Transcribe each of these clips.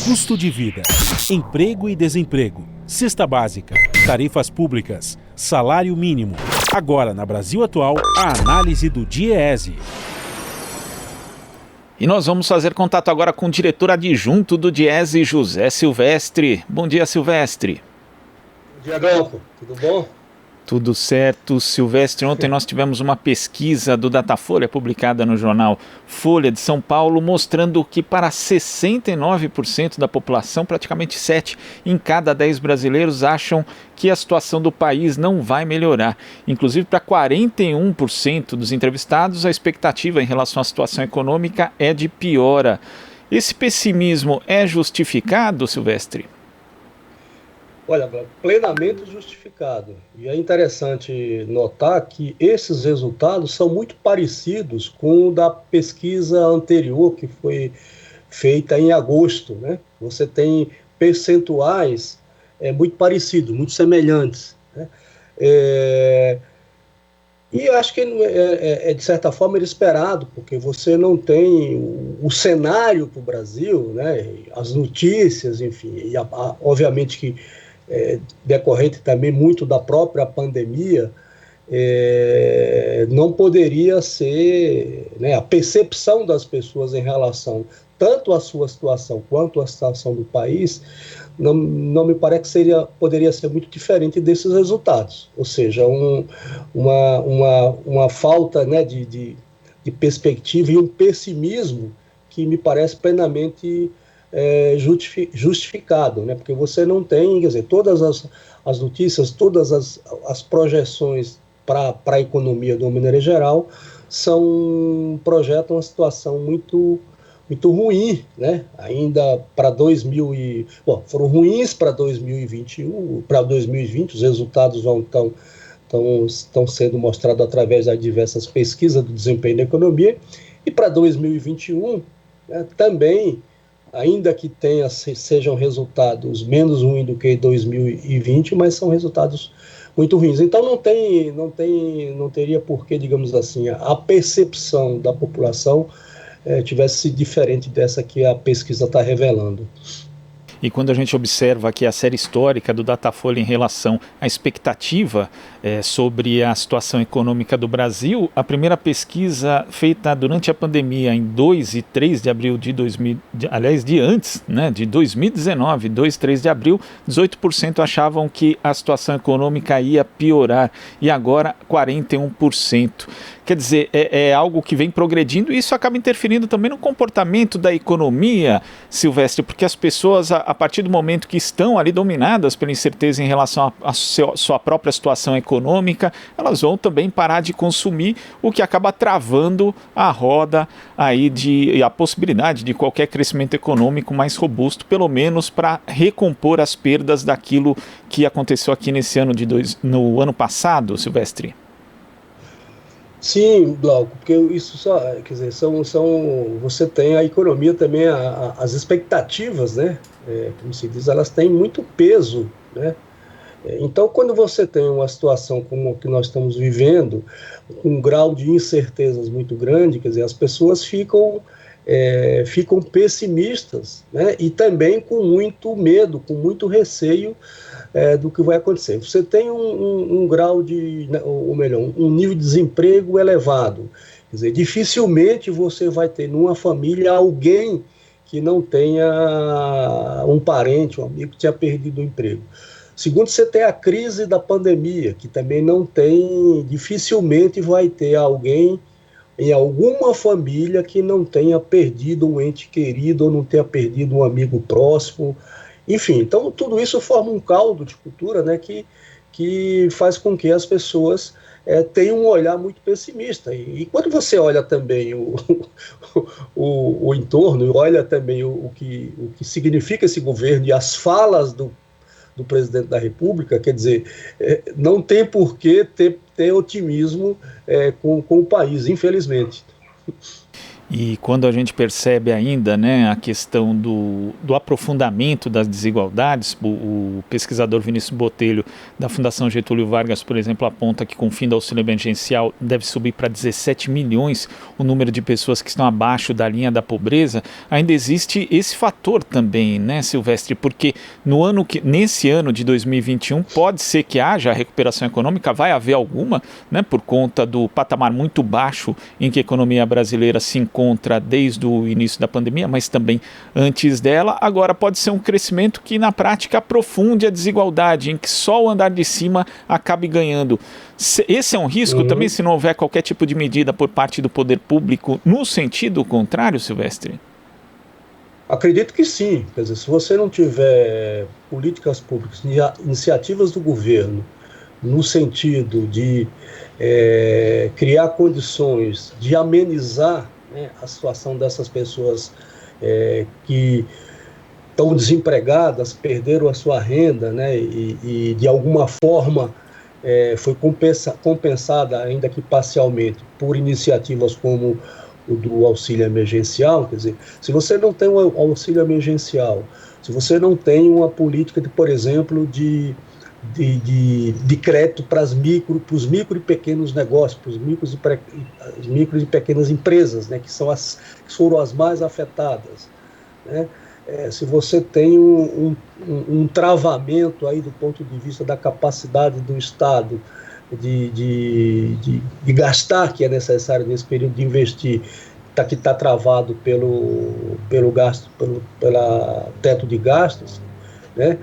Custo de vida, emprego e desemprego, cesta básica, tarifas públicas, salário mínimo. Agora, na Brasil Atual, a análise do DIEESE. E nós vamos fazer contato agora com o diretor adjunto do DIEESE, José Silvestre. Bom dia, Silvestre. Bom dia, Adolfo. Tudo bom? Tudo certo, Silvestre. Ontem nós tivemos uma pesquisa do Datafolha publicada no jornal Folha de São Paulo, mostrando que para 69% da população, praticamente 7 em cada 10 brasileiros acham que a situação do país não vai melhorar. Inclusive, para 41% dos entrevistados, a expectativa em relação à situação econômica é de piora. Esse pessimismo é justificado, Silvestre? Olha, plenamente justificado. E é interessante notar que esses resultados são muito parecidos com o da pesquisa anterior, que foi feita em agosto, né? Você tem percentuais muito parecidos, muito semelhantes, né? E eu acho que de certa forma, era esperado, porque você não tem o cenário para o Brasil, né? As notícias, enfim, e obviamente que decorrente também muito da própria pandemia, não poderia ser, né, a percepção das pessoas em relação tanto à sua situação quanto à situação do país, não me parece que poderia ser muito diferente desses resultados. Ou seja, uma falta, né, de perspectiva e um pessimismo que me parece plenamente justificado, né? Porque você não tem, quer dizer, todas as notícias, todas as projeções para a economia de uma maneira geral projetam uma situação muito, muito ruim, né? Ainda para foram ruins para 2021, para 2020, os resultados estão sendo mostrados através das diversas pesquisas do desempenho da economia, e para 2021, né, também, ainda que sejam resultados menos ruins do que 2020, mas são resultados muito ruins. Então não teria por que, digamos assim, a percepção da população tivesse sido diferente dessa que a pesquisa está revelando. E quando a gente observa aqui a série histórica do Datafolha em relação à expectativa sobre a situação econômica do Brasil, a primeira pesquisa feita durante a pandemia em 2 e 3 de abril de 2019, 2 e 3 de abril, 18% achavam que a situação econômica ia piorar e agora 41%. Quer dizer, é algo que vem progredindo e isso acaba interferindo também no comportamento da economia, Silvestre, porque as pessoas, a partir do momento que estão ali dominadas pela incerteza em relação à sua própria situação econômica, elas vão também parar de consumir, o que acaba travando a roda aí e a possibilidade de qualquer crescimento econômico mais robusto, pelo menos para recompor as perdas daquilo que aconteceu aqui no ano passado, Silvestre. Sim, Glauco, porque isso só, quer dizer, você tem a economia também, as expectativas, né, como se diz, elas têm muito peso, né. Então, quando você tem uma situação como a que nós estamos vivendo, com um grau de incertezas muito grande, quer dizer, as pessoas ficam pessimistas, né, e também com muito medo, com muito receio do que vai acontecer. Você tem um grau ou melhor, um nível de desemprego elevado. Quer dizer, dificilmente você vai ter numa família alguém que não tenha um parente, um amigo que tenha perdido o emprego. Segundo, você tem a crise da pandemia, que também dificilmente vai ter alguém em alguma família que não tenha perdido um ente querido ou não tenha perdido um amigo próximo. Enfim, então tudo isso forma um caldo de cultura, né, que faz com que as pessoas tenham um olhar muito pessimista. E quando você olha também o entorno, olha também o que significa esse governo e as falas do presidente da República, quer dizer, não tem por que ter otimismo com o país, infelizmente. E quando a gente percebe ainda, né, a questão do aprofundamento das desigualdades, o pesquisador Vinícius Botelho, da Fundação Getúlio Vargas, por exemplo, aponta que com o fim do auxílio emergencial deve subir para 17 milhões o número de pessoas que estão abaixo da linha da pobreza. Ainda existe esse fator também, né, Silvestre? Porque nesse ano de 2021 pode ser que haja recuperação econômica, vai haver alguma, né, por conta do patamar muito baixo em que a economia brasileira se encontra desde o início da pandemia, mas também antes dela. Agora pode ser um crescimento que na prática aprofunde a desigualdade, em que só o andar de cima acabe ganhando. Esse é um risco também, se não houver qualquer tipo de medida por parte do poder público no sentido contrário, Silvestre? Acredito que sim. Quer dizer, se você não tiver políticas públicas, iniciativas do governo no sentido de criar condições de amenizar, né, a situação dessas pessoas que estão desempregadas, perderam a sua renda, né, e de alguma forma foi compensada, ainda que parcialmente, por iniciativas como o do auxílio emergencial. Quer dizer, se você não tem um auxílio emergencial, se você não tem uma política, por exemplo, de crédito para os micro e pequenos negócios, para os micro e pequenas empresas, né, que foram as mais afetadas, né? Se você tem um travamento aí do ponto de vista da capacidade do Estado de gastar, que é necessário nesse período de investir, que está travado pelo teto de gastos, né?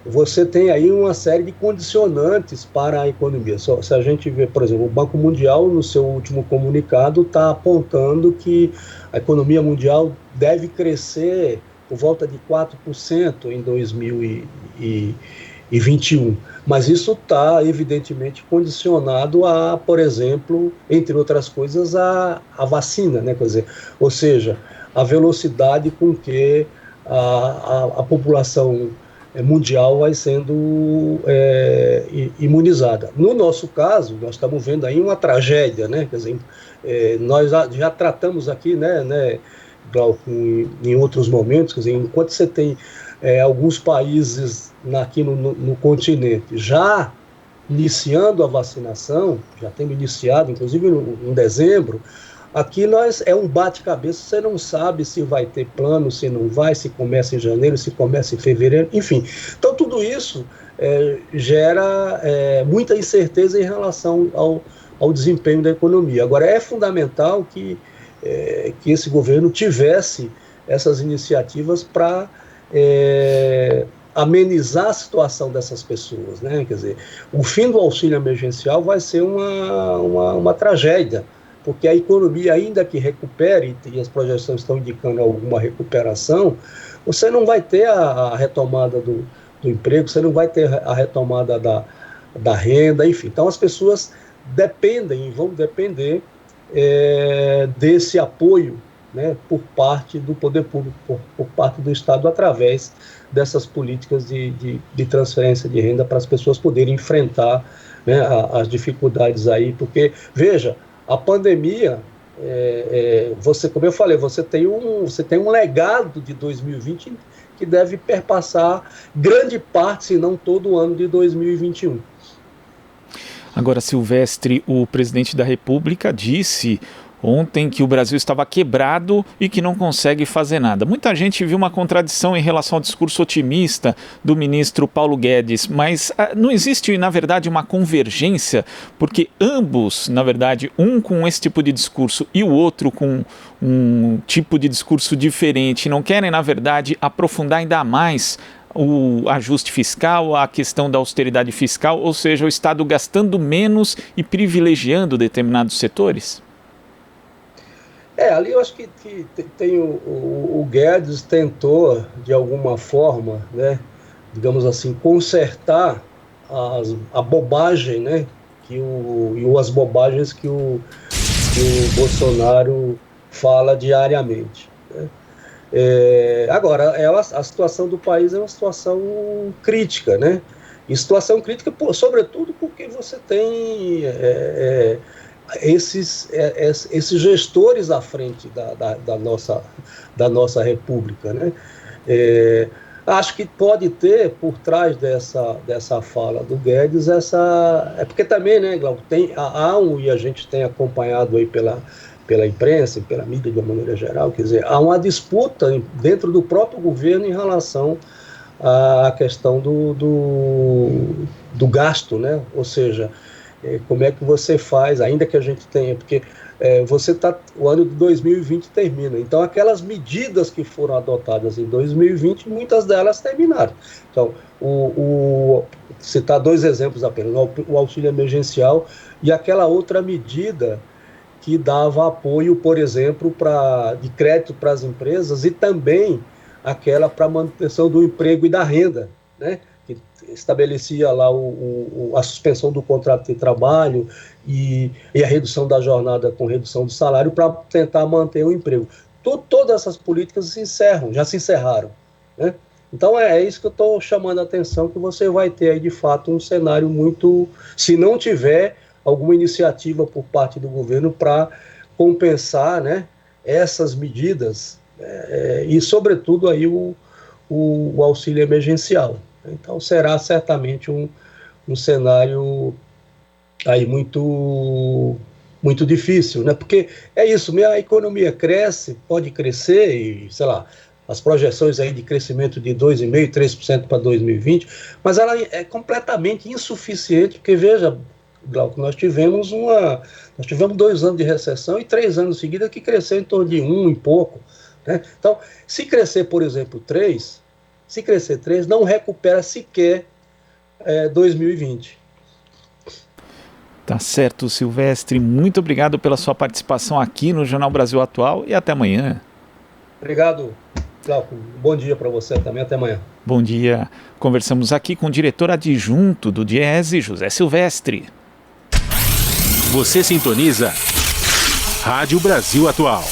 Você tem aí uma série de condicionantes para a economia. Se a gente vê, por exemplo, o Banco Mundial, no seu último comunicado, está apontando que a economia mundial deve crescer por volta de 4% em 2021. Mas isso está, evidentemente, condicionado a, por exemplo, entre outras coisas, a vacina, né? Quer dizer, ou seja, a velocidade com que a população mundial vai sendo imunizada. No nosso caso, nós estamos vendo aí uma tragédia, né? Quer dizer, nós já tratamos aqui, né, Glauco, em outros momentos, quer dizer, enquanto você tem alguns países aqui no continente já iniciando a vacinação, já temos iniciado, inclusive em dezembro, aqui é um bate-cabeça, você não sabe se vai ter plano, se não vai, se começa em janeiro, se começa em fevereiro, enfim. Então tudo isso gera muita incerteza em relação ao desempenho da economia. Agora é fundamental que esse governo tivesse essas iniciativas para amenizar a situação dessas pessoas, né? Quer dizer, o fim do auxílio emergencial vai ser uma tragédia, porque a economia, ainda que recupere, e as projeções estão indicando alguma recuperação, você não vai ter a retomada do emprego, você não vai ter a retomada da renda, enfim. Então as pessoas vão depender desse apoio, né, por parte do poder público, por parte do Estado, através dessas políticas de transferência de renda para as pessoas poderem enfrentar, né, as dificuldades aí, porque, veja, a pandemia, como eu falei, você tem um legado de 2020 que deve perpassar grande parte, se não todo o ano de 2021. Agora, Silvestre, o presidente da República disse ontem que o Brasil estava quebrado e que não consegue fazer nada. Muita gente viu uma contradição em relação ao discurso otimista do ministro Paulo Guedes, mas não existe, na verdade, uma convergência, porque ambos, na verdade, um com esse tipo de discurso e o outro com um tipo de discurso diferente, não querem, na verdade, aprofundar ainda mais o ajuste fiscal, a questão da austeridade fiscal, ou seja, o Estado gastando menos e privilegiando determinados setores? Ali eu acho que tem o Guedes tentou, de alguma forma, né, digamos assim, consertar a bobagem, né, as bobagens que o Bolsonaro fala diariamente, né. Agora, a situação do país é uma situação crítica, né? E situação crítica, sobretudo porque você tem esses gestores à frente da nossa república, né? Acho que pode ter, por trás dessa fala do Guedes, é porque também, né, Glauco, e a gente tem acompanhado aí pela imprensa e pela mídia de uma maneira geral, quer dizer, há uma disputa dentro do próprio governo em relação à questão do gasto, né? Ou seja, como é que você faz, ainda que a gente tenha, porque o ano de 2020 termina, então aquelas medidas que foram adotadas em 2020, muitas delas terminaram. Então, citar 2 exemplos apenas, o auxílio emergencial e aquela outra medida que dava apoio, por exemplo, de crédito para as empresas, e também aquela para manutenção do emprego e da renda, né? Que estabelecia lá a suspensão do contrato de trabalho e a redução da jornada com redução do salário para tentar manter o emprego. Todas essas políticas já se encerraram, né? Então é isso que eu estou chamando a atenção, que você vai ter aí de fato um cenário muito, se não tiver alguma iniciativa por parte do governo para compensar, né, essas medidas, e sobretudo aí o auxílio emergencial. Então será certamente um cenário aí muito difícil, né? Porque é isso, a economia pode crescer e, sei lá, as projeções aí de crescimento de 2,5%, 3% para 2020, mas ela é completamente insuficiente, porque veja, Glauco, nós tivemos 2 anos de recessão e 3 anos seguidos que cresceu em torno de 1 e pouco, né? Então, se crescer, por exemplo, 3, não recupera sequer 2020. Tá certo, Silvestre. Muito obrigado pela sua participação aqui no Jornal Brasil Atual e até amanhã. Obrigado, Glauco. Bom dia para você também. Até amanhã. Bom dia. Conversamos aqui com o diretor adjunto do Diese, José Silvestre. Você sintoniza Rádio Brasil Atual.